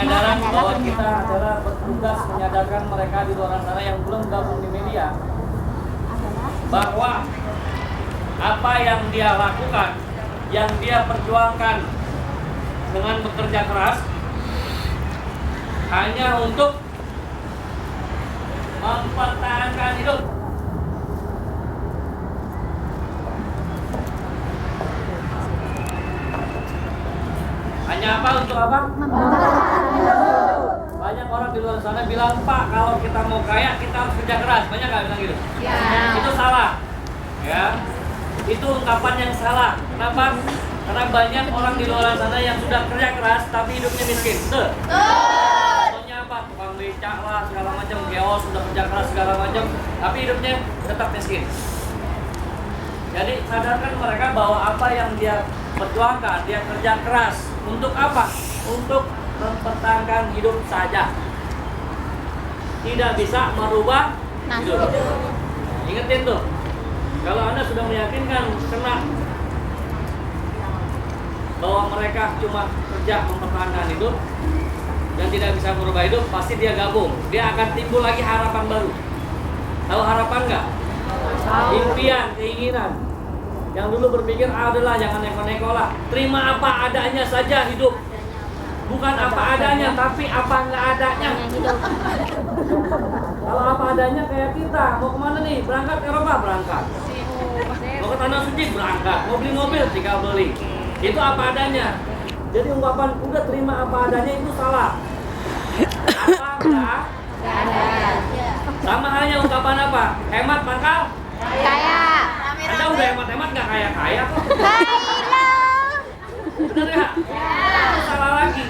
penyadaran bahwa kita adalah bertugas menyadarkan mereka di luar sana yang belum gabung di media bahwa apa yang dia lakukan, yang dia perjuangkan dengan bekerja keras hanya untuk mempertahankan hidup. Hanya apa? Untuk apa? Banyak orang di luar sana bilang, Pak, kalau kita mau kaya kita harus kerja keras. Banyak nggak bilang gitu? Ya. Itu salah. Ya, itu ungkapan yang salah. Kenapa? Karena banyak orang di luar sana yang sudah kerja keras tapi hidupnya miskin. Betul? Contohnya apa? Tukang becak lah, segala macam, geos, sudah kerja keras segala macam, tapi hidupnya tetap miskin. Jadi sadarkan mereka bahwa apa yang dia perjuangkan, dia kerja keras untuk apa? Untuk mempertahankan hidup saja. Tidak bisa merubah hidup. Ingetin tuh. Kalau Anda sudah meyakinkan kena bahwa mereka cuma kerja mempertahankan hidup dan tidak bisa merubah hidup, pasti dia gabung. Dia akan timbul lagi harapan baru. Tahu harapan nggak? Impian, keinginan. Yang dulu berpikir, adalah jangan neko-neko lah. Terima apa adanya saja hidup. Bukan apa adanya, tapi apa nggak adanya. Kalau apa adanya kayak kita, mau kemana nih? Berangkat ke Eropa, berangkat. Mau ke Tanah Suci, berangkat. Mau beli mobil, tinggal beli. Itu apa adanya. Jadi ungkapan udah terima apa adanya itu salah. Apa nggak ada. Sama halnya ungkapan apa? Hemat pangkal Kaya. Anda udah hemat-hemat nggak kaya-kaya kok. Bener ya? Itu salah lagi.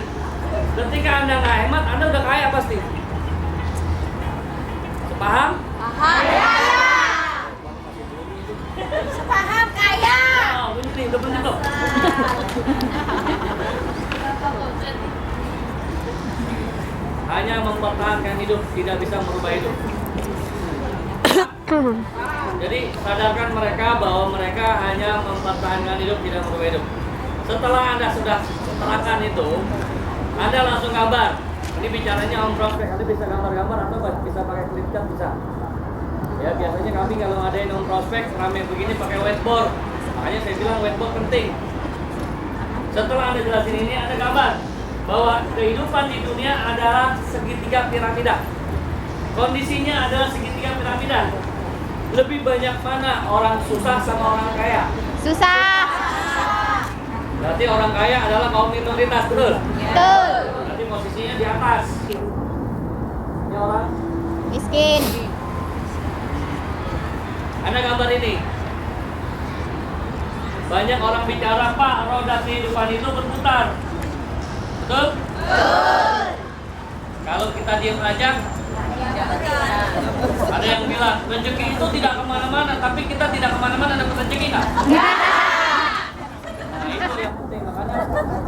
Ketika Anda nggak hemat, Anda udah kaya pasti. Sepaham? Sepaham kaya. Oh, bunyi udah bener tuh. Hanya mempertahankan hidup, tidak bisa merubah hidup. Jadi sadarkan mereka bahwa mereka hanya mempertahankan hidup, tidak merubah hidup. Setelah Anda sudah terangkan itu, Anda langsung gambar. Ini bicaranya om prospek, Anda bisa gambar-gambar atau bisa pakai clipchat bisa. Ya biasanya kami kalau ada yang om prospek rame begini pakai whiteboard. Makanya saya bilang whiteboard penting. Setelah Anda jelasin ini, Anda gambar bahwa kehidupan di dunia adalah segitiga piramida. Kondisinya adalah segitiga piramida. Lebih banyak mana orang susah sama orang kaya? Susah. Berarti orang kaya adalah kaum minoritas, betul? Betul. Berarti posisinya di atas. Ini orang Miskin. Anda gambar ini. Banyak orang bicara, Pak, roda kehidupan itu berputar. Betul? Betul. Kalau kita diam aja, ada yang bilang, rezeki itu tidak kemana-mana, tapi kita tidak kemana-mana dapat rezeki nggak? Nah itu yang penting, makanya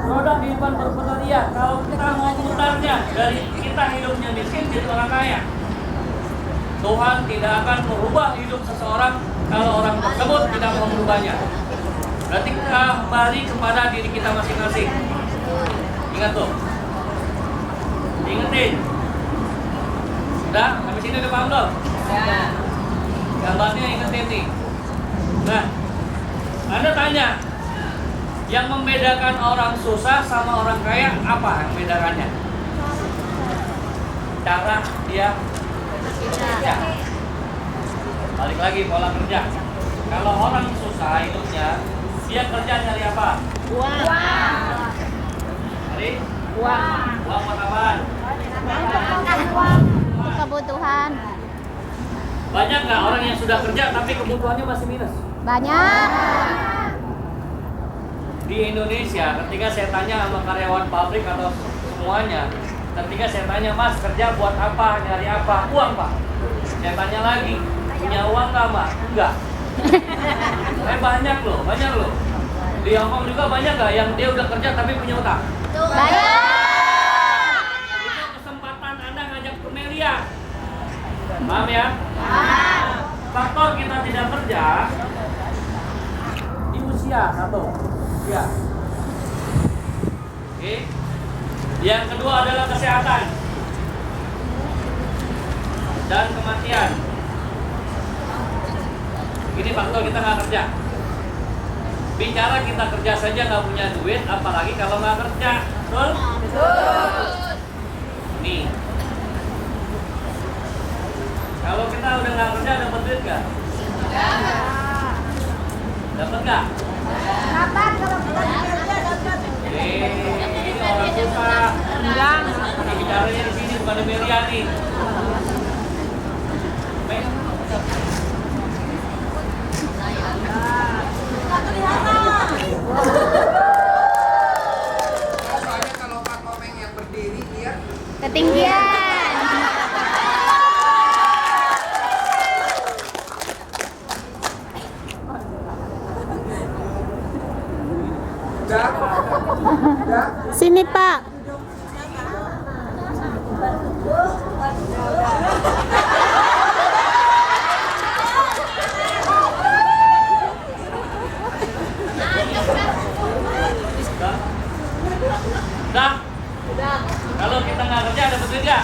roda kehidupan berputar iya. Kalau kita mau memutarnya dari kita hidupnya miskin jadi orang kaya, Tuhan tidak akan merubah hidup seseorang kalau orang tersebut tidak mau merubahnya. Berarti kita kembali kepada diri kita masing-masing. Ingat tuh, ingetin. Udah, sampai sini udah paham belum? Ya. Gambarnya ingetin nih. Nah, Anda tanya, yang membedakan orang susah sama orang kaya apa yang membedakannya? Cara dia kerja. Balik lagi pola kerja. Kalau orang susah hidupnya, dia kerja nyari apa? Uang. Nyari? Uang. Uang buat apaan? Uang. Kebutuhan. Banyak nggak orang yang sudah kerja tapi kebutuhannya masih minus? Banyak. Di Indonesia, ketika saya tanya sama karyawan pabrik atau semuanya, ketika saya tanya, Mas kerja buat apa, nyari apa? Uang Pak. Saya tanya lagi, punya uang nggak Mas? Enggak. Banyak loh. Di Hongkong juga banyak nggak yang dia udah kerja tapi punya utang? Banyak. Itu kesempatan Anda ngajak ke Melia. Paham ya? Faktor kita tidak kerja di usia satu. Ya. Oke. Yang kedua adalah kesehatan dan kematian. Ini faktor kita nggak kerja. Bicara kita kerja saja nggak punya duit, apalagi kalau nggak kerja, betul? Nih, kalau kita udah nggak kerja dapat duit nggak? Dapat nggak? Ini orang susah. Ini bicaranya di sini bukan di Melia nih. Soalnya kalau Pak Komeng yang berdiri dia Ketinggian. udah Sini, Pak. Udah? Kalau kita nggak kerja dapat duit nggak?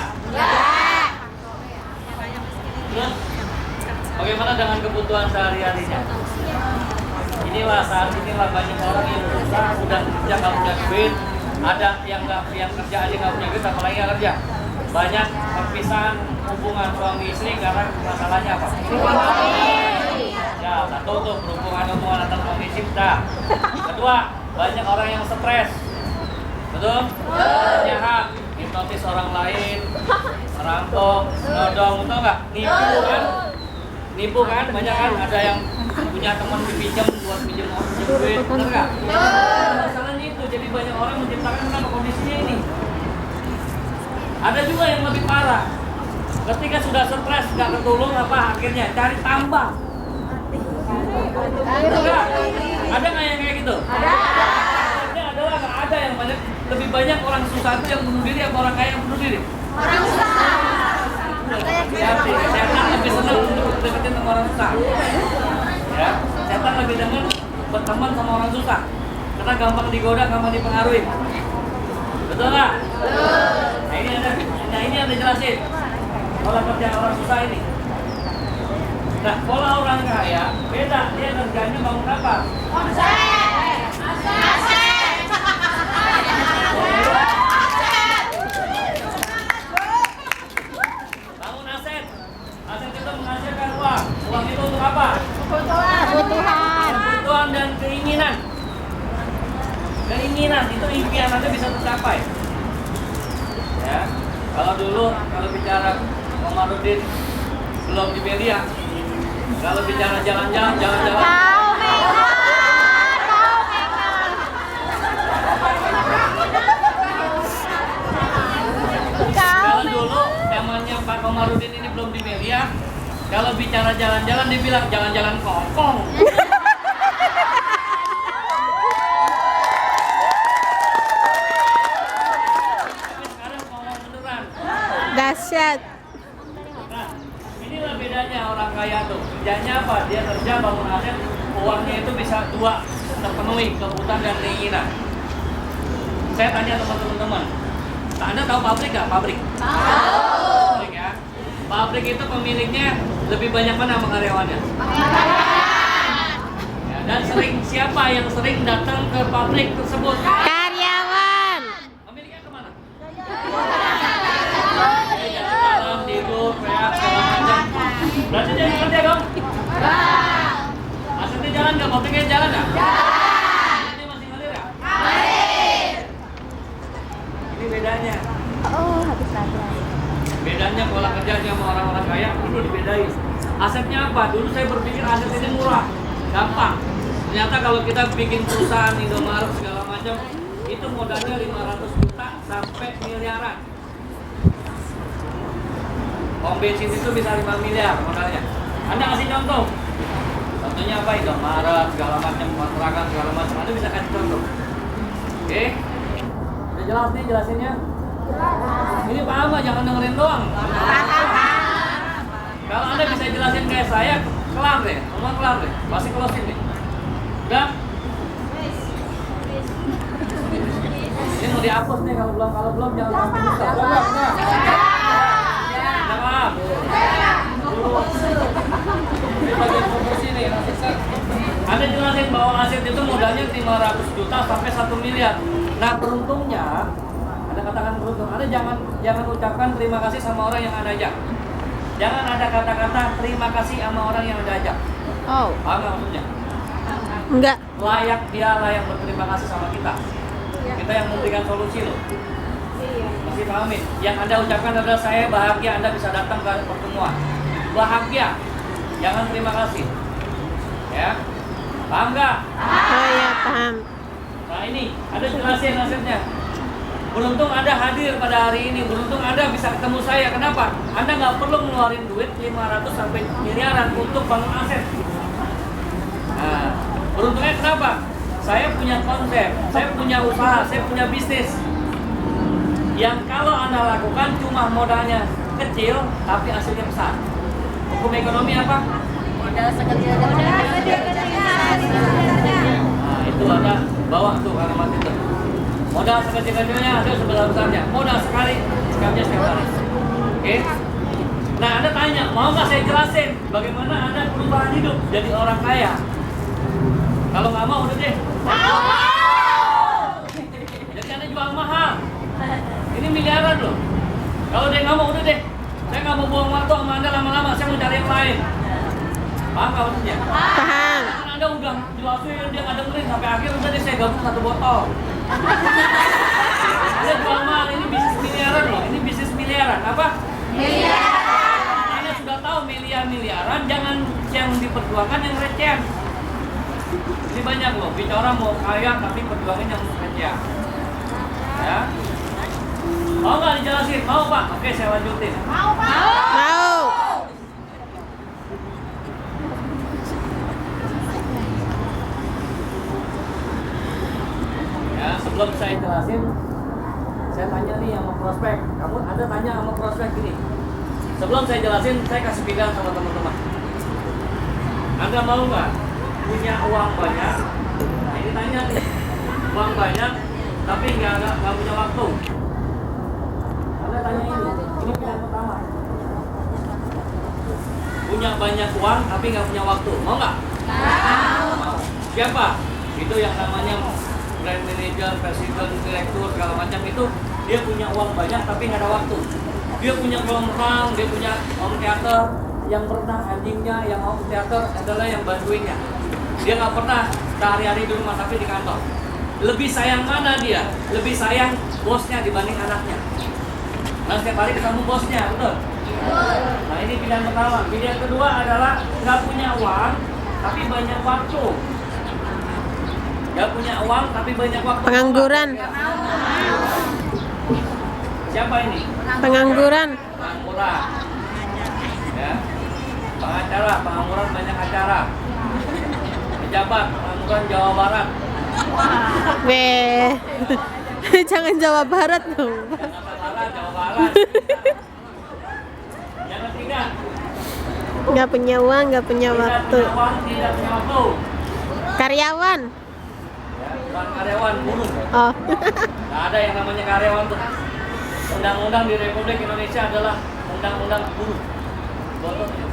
Terus, bagaimana dengan kebutuhan sehari-harinya? Saat inilah banyak orang yang susah, udah kerja nggak punya duit, ada yang kerja aja nggak punya duit, apalagi nggak kerja. Banyak perpisahan hubungan suami istri karena masalahnya apa? Ya, satu tuh berhubungan antara suami istri. Kedua, banyak orang yang stres. Betul? Jahat, hipnotis orang lain, merampok, nodong, betul nggak? Nipu kan? Banyak kan? Ada yang punya teman dipinjam buat pinjam duit, betul nggak? Masalahnya itu, jadi banyak orang menciptakan kenapa kondisinya ini. Ada juga yang lebih parah. Ketika sudah stres, nggak ketulung apa akhirnya cari tambang. Betul nggak? Ada nggak yang kayak gitu? Ada. Adalah nggak ada yang banyak. Lebih banyak orang susah itu yang bunuh diri atau orang kaya yang bunuh diri? Orang susah. Setan lebih senang untuk deketin sama orang susah. Ya, setan lebih demen berteman sama orang susah. Karena gampang digoda, gampang dipengaruhi. Betul nggak? Nah ini ada jelasin. Pola kerja orang susah ini. Nah, pola orang kaya beda. Dia kerjanya bangun apa? Bangun aset. Aset itu menghasilkan uang. Uang itu untuk apa? Kebutuhan dan keinginan. Keinginan itu impian Anda bisa tercapai. Ya. Kalau bicara Komarudin belum di media. Kalau bicara jalan-jalan. Kalau dulu zamannya Pak Komarudin ini belum di media. Kalau bicara jalan-jalan dibilang jalan-jalan kokong. Dahsyat. Nah, inilah bedanya orang kaya tuh. Kerjanya apa? Dia kerja bangun aset, uangnya itu bisa dua terpenuhi kebutuhan dan keinginan. Saya tanya teman-teman, Anda tahu pabrik nggak? Pabrik? Tahu. Pabrik ya. Pabrik itu pemiliknya lebih banyak mana sama karyawannya? Ya, dan siapa yang sering datang ke pabrik tersebut? Karyawan. Pemiliknya kemana? Jalan, tidur, kayak segala macam. Berarti dia kerja dong? Asetnya jalan nggak? Pabriknya jalan nggak? Ini masih ngalir nggak? Ini bedanya. Oh, habis latihan. Bedanya pola kerjanya sama orang-orang kaya ini dibedain. Asetnya apa? Dulu saya berpikir aset ini murah, gampang. Ternyata kalau kita bikin perusahaan Indomaret segala macam, itu modalnya 500 juta sampai miliaran. Pom bensin itu bisa 5 miliar modalnya. Anda kasih contoh. Contohnya apa? Indomaret, segala macam, kontrakan, segala macam. Anda bisa kasih contoh. Oke? Udah jelas nih jelasinnya? Ini paham nggak? Jangan dengerin doang. Kalau Anda bisa jelasin kayak saya, kelar deh. Semua kelar deh. Pasti closing deh. Udah? Ini mau dihapus nih kalau belum jangan sampai lupa. Jangan. Ini bagian promosi nih, asisten. Anda jelasin bahwa aset itu modalnya 500 juta sampai 1 miliar. Nah, beruntungnya, Anda katakan beruntung. Anda jangan ucapkan terima kasih sama orang yang Anda ajak. Jangan ada kata-kata terima kasih sama orang yang Anda ajak. Oh. Paham nggak maksudnya? Enggak. Dia layak berterima kasih sama kita. Kita yang memberikan solusi loh. Masih pahamin. Yang Anda ucapkan adalah saya bahagia Anda bisa datang ke pertemuan. Bahagia. Jangan terima kasih. Ya. Paham nggak? Oh ya, paham. Nah ini, Anda jelasin hasilnya. Beruntung Anda hadir pada hari ini. Beruntung Anda bisa ketemu saya. Kenapa? Anda nggak perlu ngeluarin duit 500 sampai miliaran untuk bangun aset. Nah, beruntungnya kenapa? Saya punya konsep, saya punya usaha, saya punya bisnis. Yang kalau Anda lakukan cuma modalnya kecil, tapi hasilnya besar. Hukum ekonomi apa? Modal sekecil-kecilnya. Nah, itu Anda bawa tuh kalimat itu. Modal sekecil-kecilnya, hasil sebesar-besarnya. Modal sekali, sekamnya setiap hari. Oke? Nah, Anda tanya, mau nggak saya jelasin bagaimana Anda perubahan hidup jadi orang kaya? Kalau nggak mau, udah deh. Jadi Anda jual mahal. Ini miliaran loh. Kalau dia nggak mau, udah deh. Saya nggak mau buang waktu sama Anda lama-lama. Saya mau cari yang lain. Paham nggak maksudnya? Paham. Kan Anda udah jelasin, dia nggak dengerin sampai akhir, udah deh saya gabung 1 botol. Anda jual mahal, ini bisnis miliaran loh. Ini bisnis miliaran. Apa? Miliaran. Anda sudah tahu miliaran, jangan yang diperjuangkan yang recehan. Ini banyak loh, bicara mau kaya tapi perjuangan yang recehan. Ya. Mau nggak dijelasin? Mau Pak? Oke, saya lanjutin. Mau. Ya, sebelum saya jelasin, saya tanya nih sama prospek. Anda tanya sama prospek gini. Sebelum saya jelasin, saya kasih pilihan sama teman-teman. Anda mau nggak punya uang banyak? Nah, ini tanya nih, uang banyak tapi nggak punya waktu. Anda tanya ini pilihan pertama. Punya banyak uang tapi nggak punya waktu, mau nggak? Mau. Siapa? Itu yang namanya brand manager, presiden, direktur, segala macam itu. Dia punya uang banyak tapi nggak ada waktu. Dia punya kolam renang, dia punya home theater. Yang pernah anjingnya, yang home theater adalah yang bantuinnya. Dia nggak pernah sehari-hari di rumah tapi di kantor. Lebih sayang mana dia? Lebih sayang bosnya dibanding anaknya. Nah, setiap hari ketemu bosnya, betul? Nah, ini pilihan pertama. Pilihan kedua adalah nggak punya uang tapi banyak waktu. Nggak punya uang tapi banyak waktu. Pengangguran. Siapa ini? Pengangguran. Pengangguran. Ya. Pengangguran banyak acara. Pejabat, pengangguran Jawa Barat. Weh. Jangan Jawa Barat dong. Jakarta Barat, Jawa Barat. Yang ketiga, Nggak punya uang, nggak punya tidak waktu. punya uang, tidak punya waktu. Karyawan. Ya, bukan karyawan, buruh. Oh. Nggak ada yang namanya karyawan tuh. Undang-undang di Republik Indonesia adalah undang-undang buruh. Bodohnya.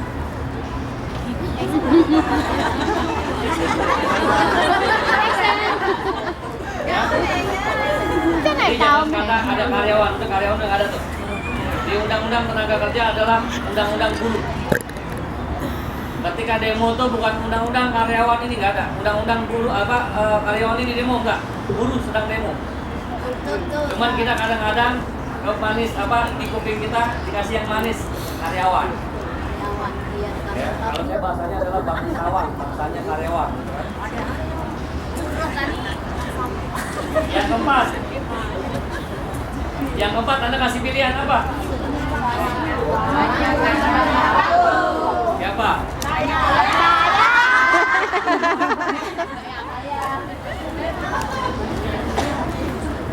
Ya. Jadi jangan kata ada karyawan, itu karyawan nggak ada tuh. Di undang-undang tenaga kerja adalah undang-undang buruh. Ketika demo tuh bukan undang-undang karyawan ini nggak ada. Undang-undang buruh karyawan ini demo nggak. Buruh sedang demo. Cuman kita kadang-kadang manis di kuping kita dikasih yang manis karyawan. Ya, kalau saya bahasanya adalah bangsawan, bangsanya karyawan. Yang keempat Anda kasih pilihan apa? Siapa?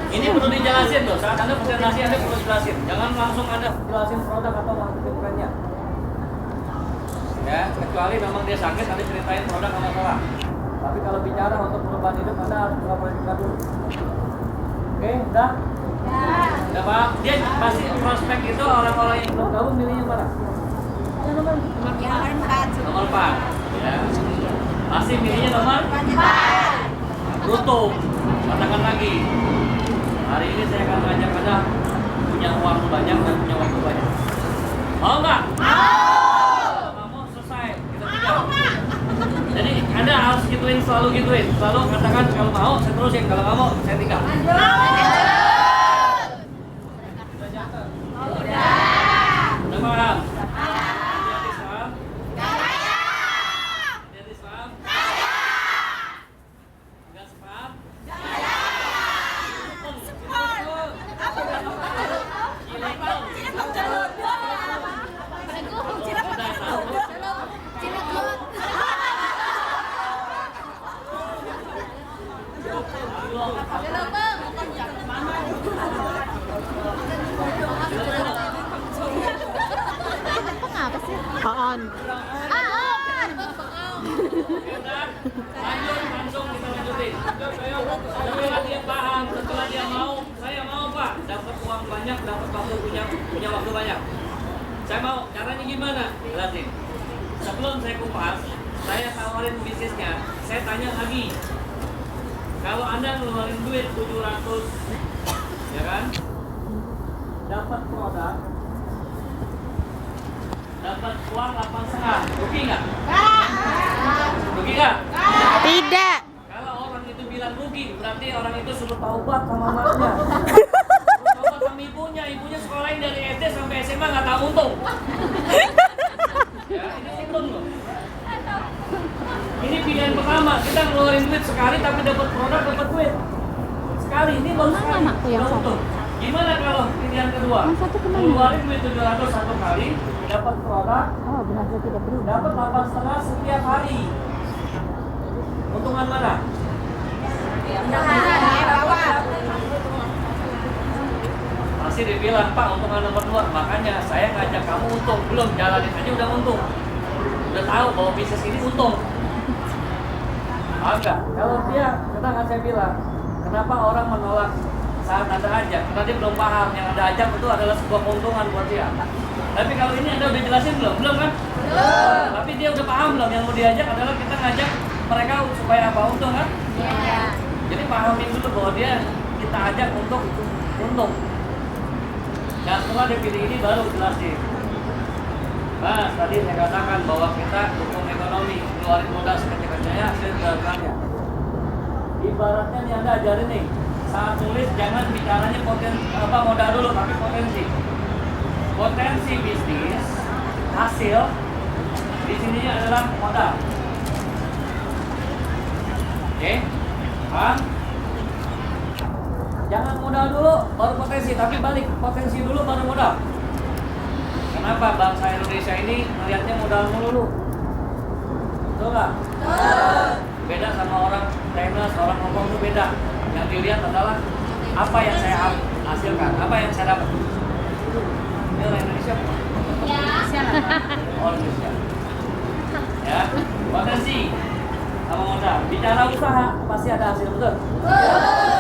Ini perlu dijelasin loh, saat Anda presentasi Anda perlu jelasin. Jangan langsung Anda jelasin produk atau marketing brandnya. Ya, kecuali memang dia sakit, Anda ceritain produk sama salah. Tapi kalau bicara untuk perubahan hidup, Anda harus berapa dulu. Oke, udah? Udah Pak? Dia pasti prospek itu orang-orang yang belum tahu milihnya mana? Nomor 4. Nomor 4. Ya. Pasti milihnya nomor 4. Beruntung. Katakan lagi. Hari ini saya akan ngajak Anda punya uang banyak dan punya waktu banyak. Mau nggak? Kalau mau selesai. Kita tinggal. Jadi Anda harus gituin, selalu gituin. Selalu katakan kalau mau, saya terusin. Kalau nggak mau, saya tinggal. Udah paham? Jadi Islam? Jadi Islam? Enggak sepaham? Oon. Lanjut, langsung kita lanjutin. Setelah dia paham, setelah dia mau, saya mau Pak, dapat uang banyak, dapat waktu punya waktu banyak. Saya mau, caranya gimana? Jelasin. Sebelum saya kupas, saya tawarin bisnisnya, saya tanya lagi. Kalau Anda ngeluarin duit 700, ya kan? Dapat produk, dapat uang 8,5, rugi nggak? Rugi nggak? Tidak. Kalau orang itu bilang rugi, berarti orang itu suruh taubat sama mamanya. Taubat sama ibunya sekolahin dari SD sampai SMA nggak tahu untung. Ya, ini untung loh. Ini pilihan pertama, kita ngeluarin duit sekali tapi dapat produk, dapat duit. Sekali, ini baru sekali. Udah untung. Gimana kalau pilihan kedua? Ngeluarin duit 700 satu kali, dapat produk, dapat 8,5 setiap hari. Untungan mana? Pasti dia bilang, Pak, untungan nomor 2. Makanya saya ngajak kamu untung. Belum, jalanin aja udah untung. Udah tahu bahwa bisnis ini untung. Agak. Kalau dia, kita nggak saya bilang, kenapa orang menolak saat Anda ajak? Karena dia belum paham yang Anda ajak itu adalah sebuah keuntungan buat dia. Tapi kalau ini Anda udah jelasin belum? Belum kan? Belum. Tapi dia udah paham belum? Yang mau diajak adalah kita ngajak mereka supaya apa? Untung kan? Iya. Jadi pahamin dulu bahwa dia kita ajak untuk untung. Dan setelah dia pilih ini baru jelasin. Mas, tadi saya katakan bahwa kita dukung ekonomi, keluarin modal sekecil-kecilnya, hasil gerakannya. Ibaratnya nih Anda ajarin nih, saat tulis jangan bicaranya modal dulu, tapi potensi. Potensi bisnis, hasil, di sininya adalah modal. Oke? Paham? Jangan modal dulu, baru potensi, tapi balik potensi dulu, baru modal. Kenapa bangsa Indonesia ini melihatnya modal dulu? Betul nggak? Beda sama orang China, orang Hongkong itu beda. Yang dilihat adalah apa yang saya hasilkan, apa yang saya dapat. Ini orang Indonesia? Ya. Oh, Indonesia. Ya, potensi sama modal. Bicara usaha pasti ada hasil, betul?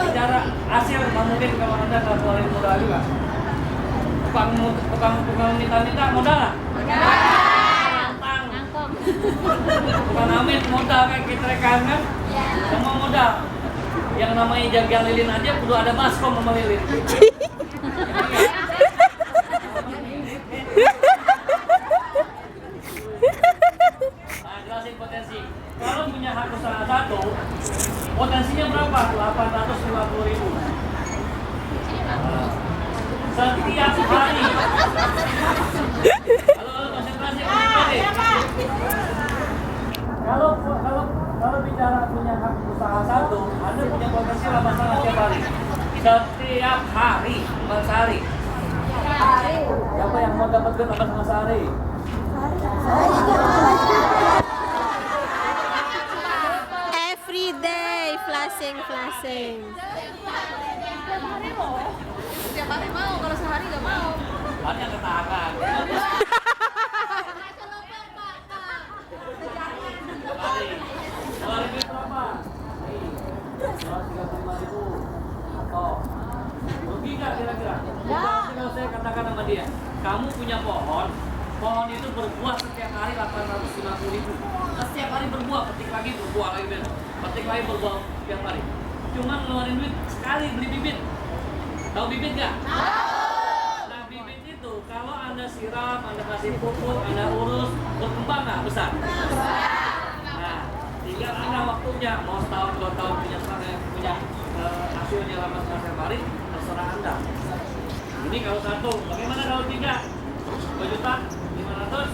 Bicara hasil, mungkin kalau Anda nggak keluarin modal juga. Tukang minta-minta modal nggak? Modal. Tukang amin modal kayak kita rekan kan? Semua modal. Yang namanya jagang lilin aja kudu ada baskom sama lilin. Nah, jelasin potensi. Kalau punya hak usaha satu, potensinya berapa? 850.000. Setiap hari. Halo, konsentrasi. Kalau bicara punya hak usaha satu, Anda punya potensi 8,5 setiap hari. Setiap hari, bukan sehari. Siapa yang mau dapat duit 8,5 sehari? Every day flashing. Setiap hari mau, kalau sehari nggak mau. Banyak ketahanan. Hari. 2.000 berapa? 235.000 atau rugi nggak kira-kira? Berarti kalau saya katakan sama dia, kamu punya pohon itu berbuah setiap hari 850.000. Setiap hari berbuah, petik lagi berbuah lagi besok, petik lagi berbuah setiap hari. Cuma ngeluarin duit sekali beli bibit. Tahu bibit nggak? Nah bibit itu kalau Anda siram, Anda kasih pupuk, Anda urus, berkembang nggak besar? Nah, tinggal Anda waktunya mau setahun 2 tahun punya hasilnya 850 hari, terserah Anda. Ini kalau 1, bagaimana kalau 3? 2 juta 500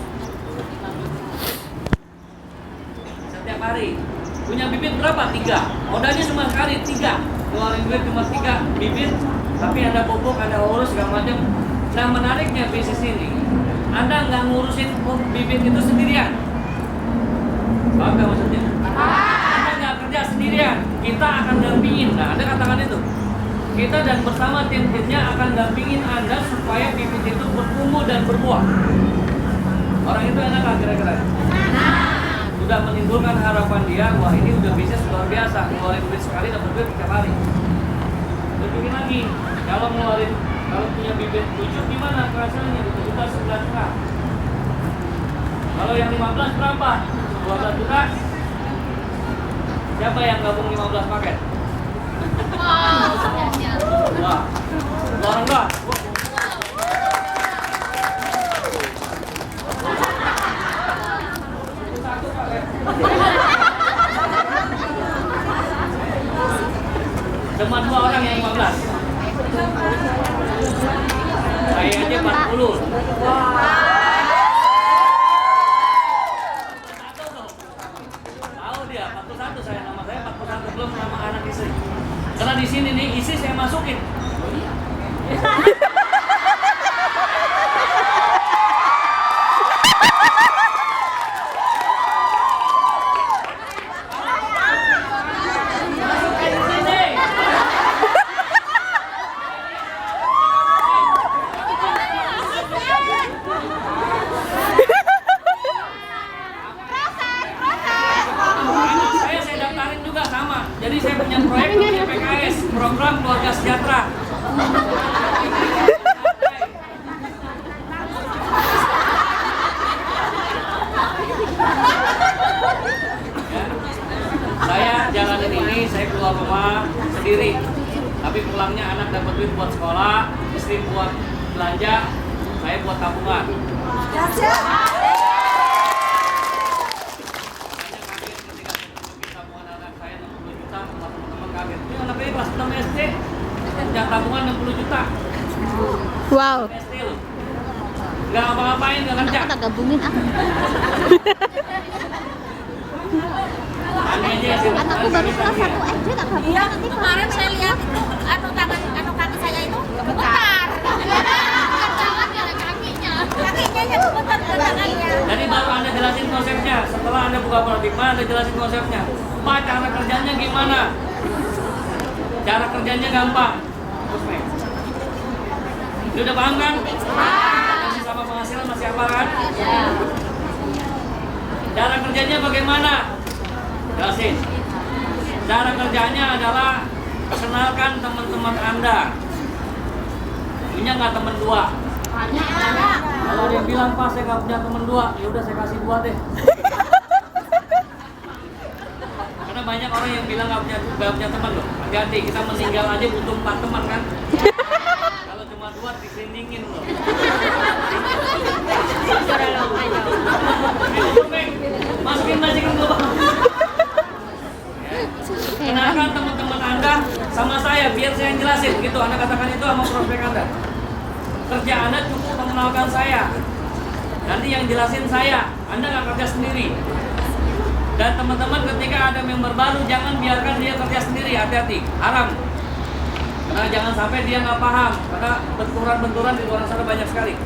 setiap hari. Punya bibit berapa? 3. Modalnya cuma sekali 3. Keluarin duit cuma 3 bibit, tapi Anda pupuk, Anda urus segala macam. Nah menariknya bisnis ini, Anda nggak ngurusin bibit itu sendirian. Paham nggak maksudnya? Anda nggak kerja sendirian, kita akan dampingin. Nah Anda katakan itu. Kita dan bersama tim-timnya akan dampingin Anda supaya bibit itu bertumbuh dan berbuah. Orang itu enak nggak kira-kira? Sudah menimbulkan harapan dia, wah ini udah bisnis luar biasa, ngeluarin duit sekali dapat duit tiap hari. Lebih lagi, kalau punya bibit 7 gimana hasilnya? 7 juta 9 juta. Kalau yang 15 berapa? 12 juta. Siapa yang gabung 15 paket? Wah, orang enggak? Cuma 2 orang yang 15. Saya aja 40. Tahu dia 41, nama saya 41, belum nama anak istri. Karena di sini nih isi saya masukin. Saya daftarin juga sama. Jadi saya punya proyek di PKS, program keluarga sejahtera. Saya jalanin ini, saya keluar rumah sendiri. Tapi pulangnya anak dapat duit buat sekolah, istri buat belanja, saya buat tabungan. Ini anaknya kelas 6 SD, punya tabungan 60 juta. Wow. SD loh. Nggak apa-apain, nggak kerja. Kita gabungin ah. Aneh aja sih. Anakku baru kelas 1 SD tak gabungin. Iya, nanti kemarin saya lihat itu anu kaki saya itu gemetar. Jangan ya kakinya. Kakinya yang gemetar tangannya. Jadi baru Anda jelasin konsepnya. Setelah Anda buka paradigma, Anda jelasin konsepnya. Pak, cara kerjanya gimana? Cara kerjanya gampang. Ini udah paham kan? Masih sama penghasilan masih apa kan? Cara kerjanya bagaimana? Jelasin. Cara kerjanya adalah kenalkan teman-teman Anda. Punya nggak teman 2? Kalau dia bilang Pak saya nggak punya teman 2, ya udah saya kasih 2 deh. Karena banyak orang yang bilang nggak punya teman loh. Hati-hati, kita meninggal aja butuh 4 teman kan. Kalau cuma 2 diselindingin loh. Masukin ke lubang. Kenalkan teman-teman Anda sama saya biar saya yang jelasin gitu. Anda katakan itu sama prospek Anda. Kerja Anda cukup mengenalkan saya. Nanti yang jelasin saya. Anda nggak kerja sendiri. Dan teman-teman ketika ada member baru jangan biarkan dia kerja sendiri, hati-hati, haram. Karena jangan sampai dia nggak paham, karena benturan-benturan di luar sana banyak sekali.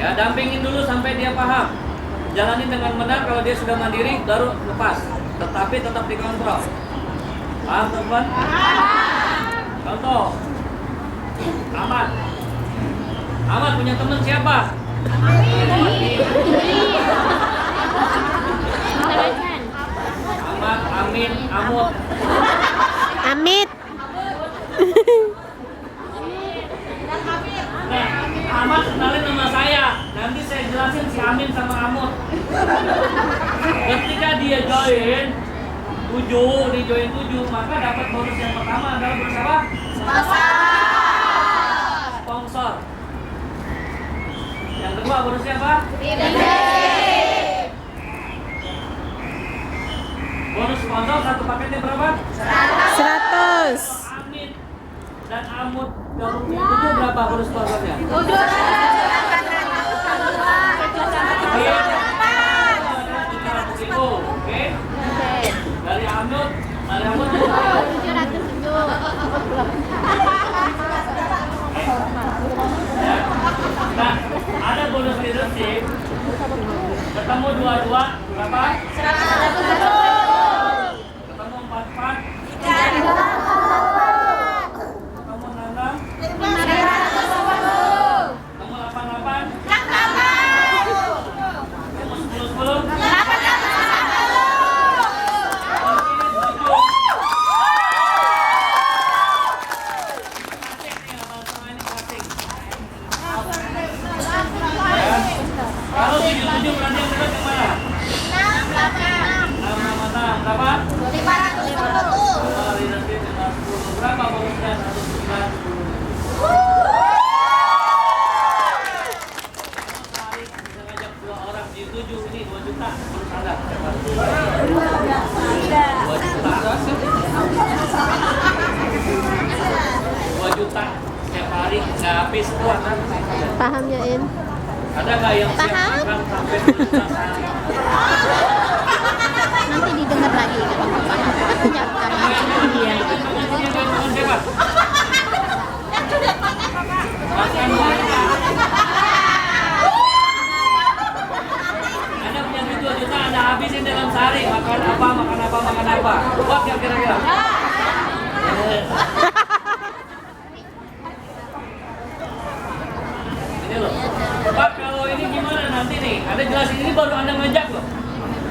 Ya, dampingin dulu sampai dia paham. Jalanin dengan benar, kalau dia sudah mandiri baru lepas. Tetapi tetap dikontrol. Paham teman? Contoh, Ahmad. Ahmad punya teman siapa? Ahmad, Amin, Amut. Amit. jelasin si Amin sama Amut. Ketika dia join 7, di join 7, maka dapat bonus yang pertama adalah bonus apa? Sponsor. Yang kedua bonusnya apa? Bonus sponsor satu paketnya berapa? 100. Amin dan Amut gabungnya 7 berapa bonus sponsornya? Oke. Dari Amut Nah, ada bonus leadership. Ketemu 22 berapa? 100. Ketemu 44. Ketemu 66. 500. Ketemu 88. Ketemu 10. Kalau 77 berarti yang benar yang mana? 6 berapa? 510. Berapa bonusnya? 190. Bisa ngajak 2 orang di 7 ini 2 juta bonus Anda. 2 juta setiap hari nggak habis tuh. Paham ya, In? Ada nggak yang siap Paham. makan sampai 2 juta sehari? Nanti didengar lagi. Punya Iya. Siapa? Makan mereka. Anda punya duit 2 juta, Anda habisin dalam sehari. Makan apa? Buat yang kira-kira. Ini loh. Pak, kalau ini gimana nanti nih? Anda jelasin ini baru Anda ngajak loh.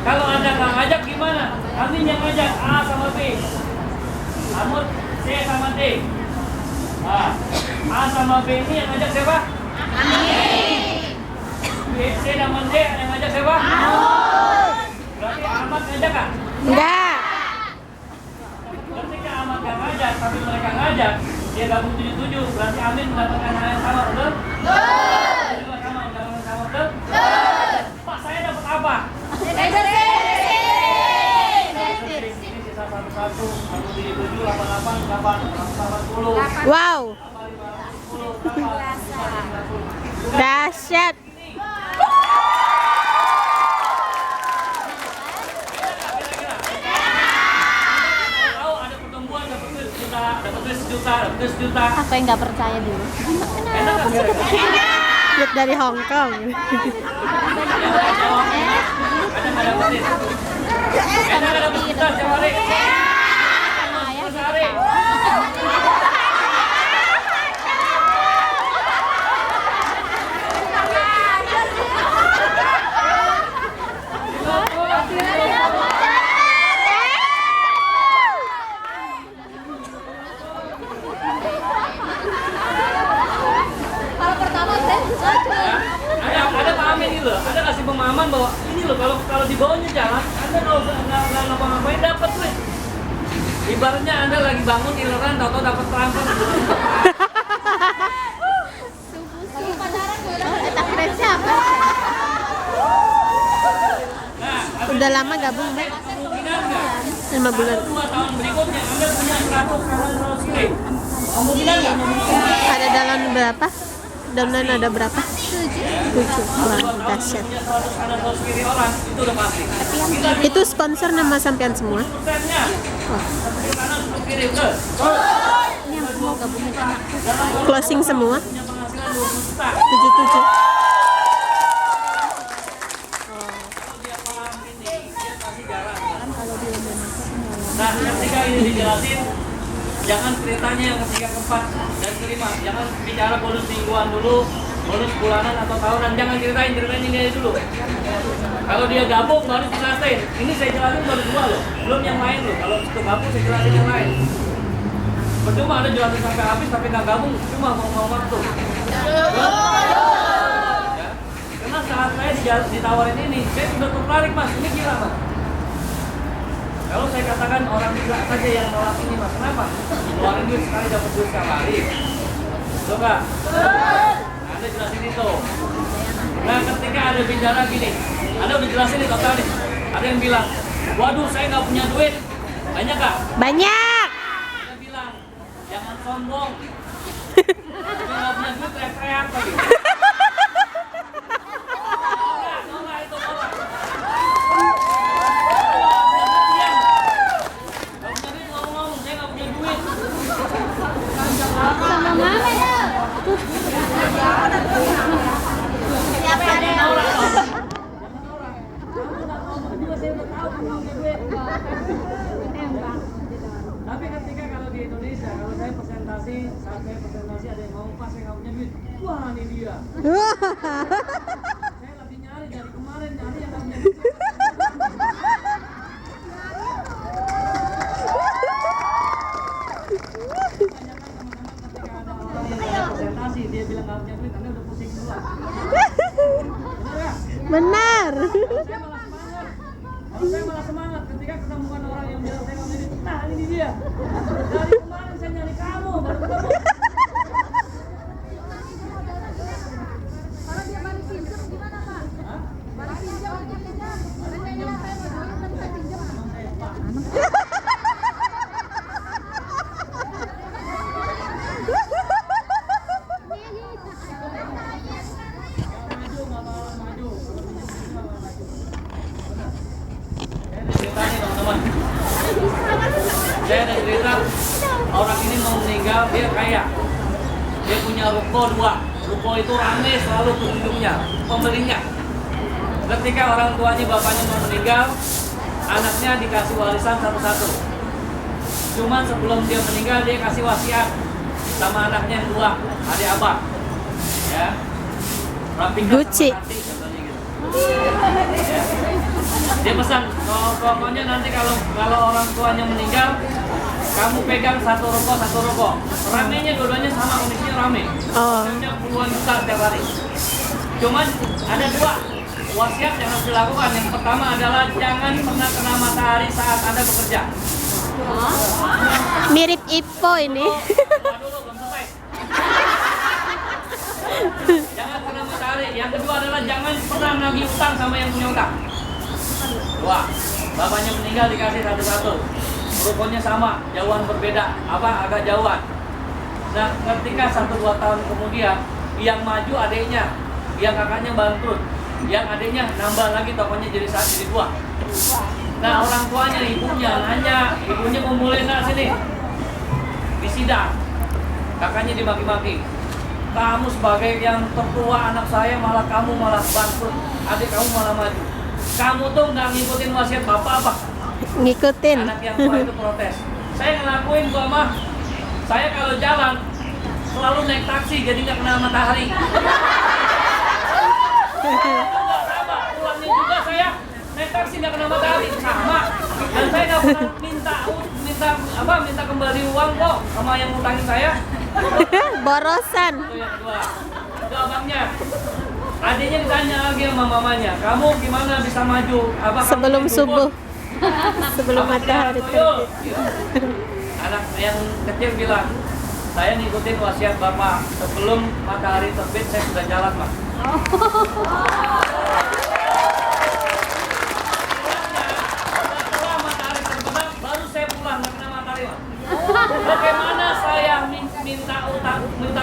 Kalau Anda nggak ngajak gimana? Kami yang ngajak A sama B. Amut C sama D. Nah, A sama B ini yang ngajak siapa? B, C sama D yang ngajak siapa? Berarti Ahmad ngajak kan? Enggak. Ketika Ahmad nggak ngajak, tapi mereka ngajak, dia gabung 77, berarti Amin mendapatkan hal yang sama, betul? Juga sama, mendapatkan hal yang sama, betul? Pak, saya dapat apa? Ini sisa 11, 177, 88, 80. Wow. Dahsyat. Tahu ada pertemuan dapat sejuta. Aku yang nggak percaya dulu. Enak kan kira-kira? Lihat dari Hong Kong. Ada nggak dapetin? Enak nggak dapet sejuta setiap hari? Sehari. Ada paham ini loh, ada kasih pemahaman bahwa ini loh kalau di bawahnya jalan, Anda nggak ngapa-ngapain dapat duit. Ibaratnya Anda lagi bangun ileran, tahu-tahu dapat transfer. Nah, Udah lama gabung, Mbak? kemungkinan nggak? 5 bulan. 2 tahun berikutnya Anda punya 100 kilo. Kemungkinan nggak? Ada dalam berapa? Dalam ada berapa? 7. Wah, dahsyat. Punya 100 kiri orang, itu udah pasti. Kita Itu sponsor nama sampean semua? persennya. Wah, Kanan 10 kiri, betul? Ini yang mau gabungin anakku. closing semua? Punya penghasilan 20 juta. 77. Kalau dia paham ini, dia pasti jalan. Nah, ketika ini dijelasin, jangan ceritanya yang ketiga, keempat, dan kelima. Jangan bicara bonus mingguan dulu, bonus bulanan atau tahunan. Jangan ceritain ini aja dulu. Kalau dia gabung baru dijelasin. Ini saya jelasin baru 2 loh, belum yang lain loh. Kalau itu gabung saya jelasin yang lain. Percuma ada jelasin sampai habis tapi nggak gabung, cuma mau waktu. Ya. Karena saat ditawarin ini, saya sudah tertarik mas, ini gila mas. Kalau saya katakan orang gila saja yang nolak ini mas, kenapa? Keluarin duit sekali dapat duit sekali. Betul nggak? Anda jelasin itu. Nah ketika ada bicara gini, Anda udah jelasin nih total nih. Ada yang bilang, waduh saya nggak punya duit. Banyak nggak? Banyak. Anda bilang, jangan sombong. Tapi nggak punya duit teriak-teriak lagi. Nolak itu nolak. Nggak punya duit ngomong-ngomong, saya nggak punya duit. Sama mama ya. Siapa yang ada Nolak orang? dong. Tapi ketika kalau di Indonesia, kalau saya presentasi, saat saya presentasi ada yang ngomong, Pak saya nggak punya duit. Wah ini dia. Saya lagi nyari dari kemarin, nyari yang nggak punya duit. Kebanyakan teman-teman ketika ada orang yang ada presentasi, dia bilang nggak punya duit, Anda udah pusing duluan. Benar nggak? Benar. Kalau saya malah semangat ketika ketemukan orang yang bilang saya nggak punya duit. Nah ini dia. Dari kemarin saya nyari kamu, baru ketemu. Kalau dia balik pinjam gimana Pak? Hah? Balik pinjam. Rencananya saya mau duit tapi saya pinjam. Emang saya Pak. Nggak bakalan maju. Kalau pinjam itu nggak bakalan maju. Benar. Saya ada cerita nih teman-teman. Saya ada cerita orang ini mau meninggal, dia kaya. Dia punya ruko 2. Ruko itu rame selalu pengunjungnya, pembelinya. Ketika orang tuanya bapaknya mau meninggal, anaknya dikasih warisan satu-satu. Cuman sebelum dia meninggal dia kasih wasiat sama anaknya yang 2, adik abah. Ya. Rapikan Gucci. sama hati contohnya gitu. Ya. Dia pesan, pokoknya nanti kalau orang tuanya meninggal, kamu pegang satu ruko. Ramenya dua-duanya sama, kondisinya rame. Oh. Punya puluhan juta setiap hari. Cuman ada 2 wasiat yang harus dilakukan. Yang pertama adalah jangan pernah kena matahari saat Anda bekerja. Mirip Ipo ini. Tunggu dulu, belum selesai. Jangan kena matahari. Yang kedua adalah jangan pernah nagih utang sama yang punya utang. 2. Bapaknya meninggal dikasih satu-satu. Rukonya sama, jauhan berbeda, agak jauhan. Nah, ketika 1-2 tahun kemudian, yang maju adiknya, yang kakaknya bangkrut, yang adiknya nambah lagi tokonya jadi 2. Nah, orang tuanya, ibunya nanya, ibunya kumpulin nak sini. Di sidang, kakaknya dimaki-maki. Kamu sebagai yang tertua anak saya malah kamu malah bangkrut, adik kamu malah maju. Kamu tuh nggak ngikutin wasiat bapak apa? Ngikutin. Anak yang tua itu protes. Saya ngelakuin kok mah. Saya kalau jalan selalu naik taksi jadi nggak kena matahari. Enggak sama, pulangnya juga saya naik taksi nggak kena matahari sama. Dan saya nggak pernah minta kembali uang kok sama yang ngutangin saya. Borosan. Itu yang kedua. Itu abangnya. Adiknya ditanya lagi sama mamanya, kamu gimana bisa maju? Sebelum subuh. Sebelum Apa matahari tidak, Toyo? terbit. Gitu. Anak yang kecil bilang, saya ngikutin wasiat bapak. Sebelum matahari terbit saya sudah jalan, Pak. Setelah matahari terbenam, baru saya pulang nggak kena matahari, Pak. Bagaimana saya minta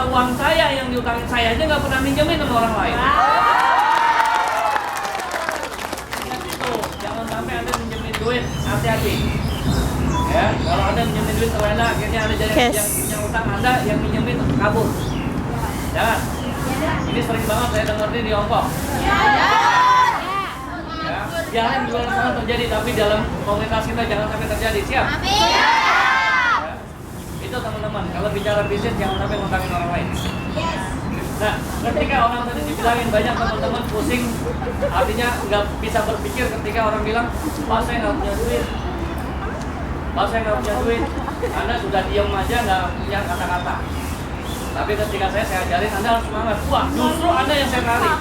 uang saya yang diutangin saya aja nggak pernah minjemin sama orang lain. Ingat itu, jangan sampai Anda minjemin duit, hati-hati. Ya, kalau Anda minjemin duit terlena, akhirnya Anda jadi Cash. yang punya utang Anda yang minjemin kabur. Jangan. Ini sering banget saya dengar di Hongkong. Ya, jangan di luar sana terjadi, tapi dalam komunitas kita jangan sampai terjadi. Siap? Ya. Itu teman-teman, kalau bicara bisnis jangan sampai ngutangin orang lain. Nah, ketika orang tadi dibilangin banyak teman-teman pusing, artinya nggak bisa berpikir ketika orang bilang, Pak saya nggak punya duit, Pak saya nggak punya duit. Anda sudah diam aja nggak punya kata-kata. Tapi ketika saya ajarin Anda harus semangat. Wah, justru Anda yang saya tarik.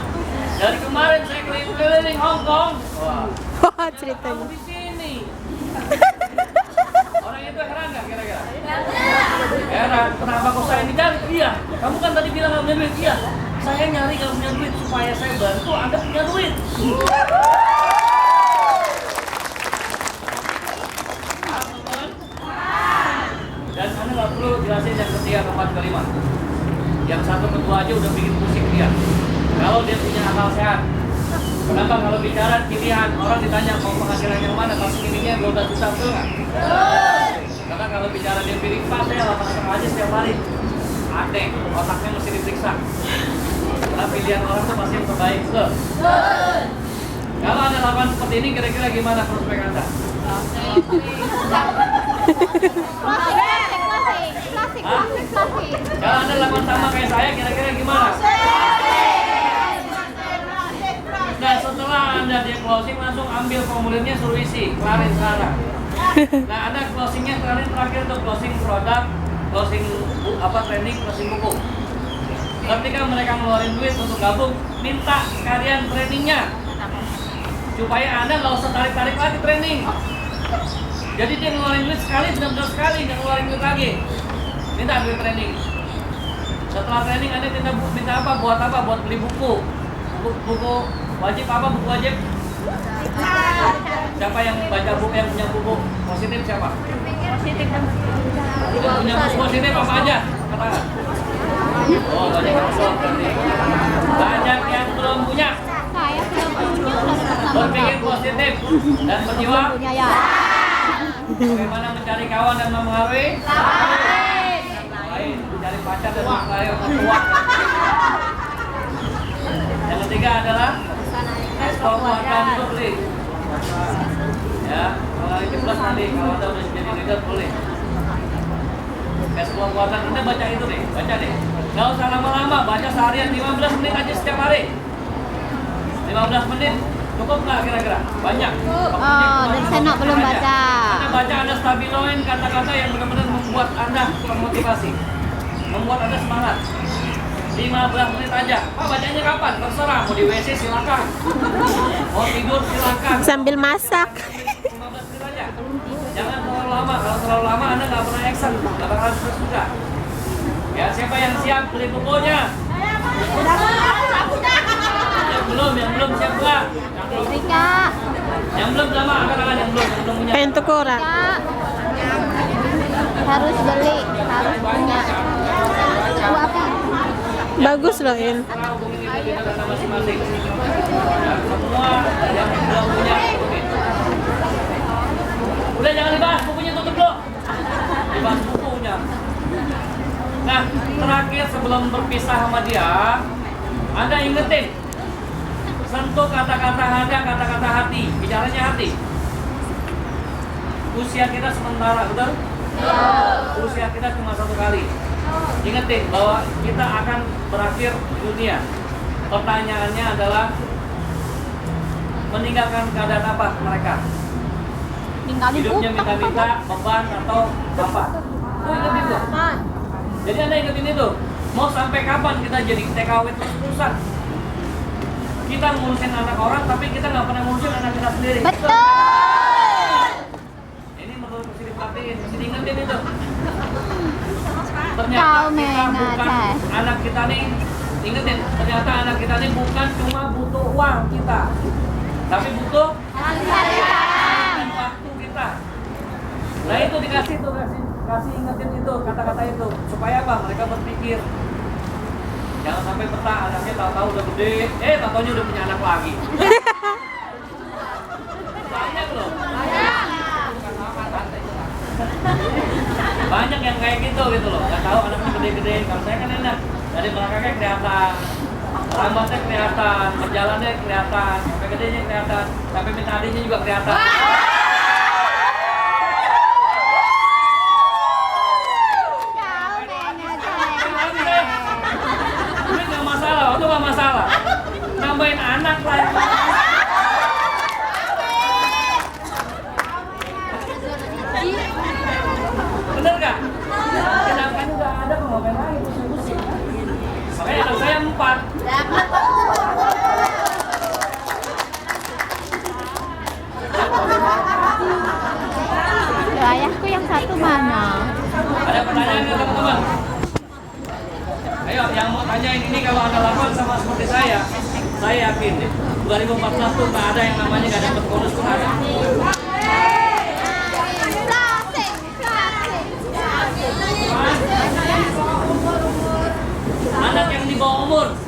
Dari kemarin saya keliling-keliling Hong Kong. Wah, Wah, ceritanya. kamu di sini. Orang itu heran nggak kira-kira? Heran. Kenapa kok saya dicari? Iya. Kamu kan tadi bilang nggak punya duit. Iya. Saya nyari nggak punya duit supaya saya bantu Anda punya duit. Dan Anda nggak perlu jelasin yang ketiga, keempat, kelima. Yang satu kedua aja udah bikin pusing dia. Kalau dia punya akal sehat. Kenapa kalau bicara pilihan orang ditanya mau penghasilan yang mana pasti pilihnya 12 juta betul nggak? Karena kalau bicara dia pilih Pak saya 8,5 aja setiap hari. Aneh, otaknya mesti diperiksa. Karena pilihan orang itu pasti yang terbaik betul. Kalau Anda lakukan seperti ini kira-kira gimana prospek Anda? Kalau Anda lakukan sama kayak saya kira-kira gimana? Nah setelah Anda dia closing langsung ambil formulirnya suruh isi, kelarin sekarang. Nah Anda closingnya kelarin terakhir untuk closing produk, closing training, closing buku. Ketika mereka ngeluarin duit untuk gabung, minta sekalian trainingnya supaya Anda nggak usah tarik-tarik lagi training. Jadi dia ngeluarin duit sekali, benar-benar sekali, nggak ngeluarin duit lagi. Minta duit training. Setelah training Anda minta apa? Buat apa? Buat beli buku. Buku wajib apa? Buku wajib? Siapa yang baca buku, yang punya buku positif siapa? Yang punya buku positif apa aja? Katakan. Oh banyak yang belum berarti. Banyak yang belum punya. Saya belum punya, Berpikir positif dan berjiwa. Bagaimana mencari kawan dan mempengaruhi? Lain, mencari pacar dan mempengaruhi orang tua. Yang ketiga adalah kesepakatan untuk beli. Ya, kalau itu plus nanti kalau Anda udah jadi leader boleh. Kesepakatan Anda baca itu deh, baca deh. Gak usah lama-lama, baca seharian 15 menit aja setiap hari. 15 menit cukup nggak kira-kira? Banyak. Oh, dari sana belum baca. Anda baca, Anda stabiloin kata-kata yang benar-benar membuat Anda termotivasi, membuat Anda semangat. 15 menit aja. Pak bacanya kapan? Terserah. Mau di WC silakan. Mau tidur silakan. Sambil masak. 15 menit aja. Jangan terlalu lama. Kalau terlalu lama Anda nggak pernah action, nggak bakal sukses juga. Ya siapa yang siap beli bukunya? Yang belum siap nggak? Rika. Yang belum sama angkat-angkat yang belum punya. Pengen tukuran. Harus beli, harus punya. Apa? Bagus loh, In. Sekarang hubungin itu data masing-masing. Ya, semua yang belum punya hubungin. Udah jangan dibahas, bukunya tutup dulu. Dibahas bukunya. Nah, terakhir sebelum berpisah sama dia, Anda ingetin. Sentuh kata-kata Anda, kata-kata hati. Bicaranya hati. Usia kita sementara, betul? Usia kita cuma satu kali. Ingetin bahwa kita akan berakhir di dunia. Pertanyaannya adalah meninggalkan keadaan apa mereka? Hidupnya minta-minta, beban atau apa? Tuh ingetin tuh. Jadi Anda ingetin itu. Mau sampai kapan kita jadi TKW terus-terusan? Kita ngurusin anak orang tapi kita nggak pernah ngurusin anak kita sendiri. Betul. Ini mesti diperhatiin, mesti diingetin itu. Ternyata kita bukan anak kita nih, ingetin, ternyata anak kita nih bukan cuma butuh uang kita, tapi butuh waktu kita. Nah itu dikasih tuh, kasih ingetin itu, kata-kata itu, supaya apa? Mereka berpikir. Jangan sampai petah, anaknya tahu-tahu udah gede, tahu-taunya udah punya anak lagi. Banyak loh. Banyak yang kayak gitu loh, nggak tahu anaknya gede-gede. Kalau saya kan enak, dari belakangnya kelihatan, rambutnya kelihatan, berjalannya kelihatan, sampai gedenya kelihatan, sampai minta adiknya juga kelihatan. Ini nggak masalah, itu nggak masalah. Nambahin anak lah. Bener nggak? Sedangkan udah ada pemain lain pusing-pusing. Makanya anak saya 4. Anda lakukan sama seperti saya yakin deh 2014 tuh nggak ada yang namanya nggak dapat bonus tuh nggak ada. Anak yang di bawah umur. Di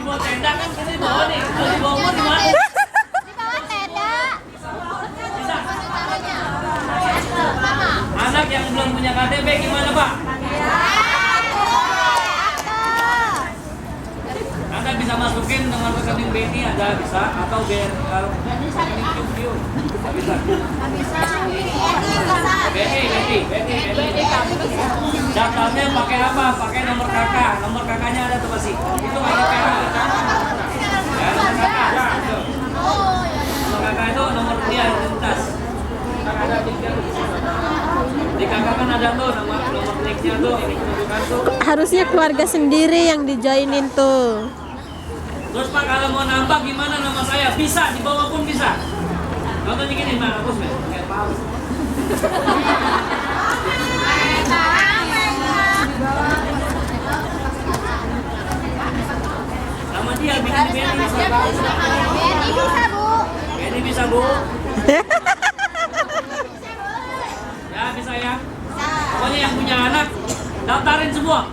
bawah tenda kan kita di bawah nih. Kalau di bawah umur di mana? Di bawah tenda. Bisa. Anak yang belum punya KTP gimana, Pak? Anda bisa masukin nomor rekening BNI ada bisa atau rekening QQ bisa. BNI. Daftarnya pakai apa? Pakai nomor KK. Nomor KK-nya ada tuh pasti. Itu KTP. Ya, nomor KK. Nomor KK itu nomor dia identitas. Di KK kan ada tuh nomor kliknya tuh, ini tunjukkan tuh. Harusnya keluarga sendiri yang dijoinin tuh. Terus Pak kalau mau nambah gimana nama saya? Bisa, di bawah pun bisa. Contohnya gini, Pak, hapus nih. Kayak paus. Nama dia bikin BNI bisa. BNI bisa, Bu. BNI bisa, Bu. Ya, bisa ya. Pokoknya yang punya anak, daftarin semua.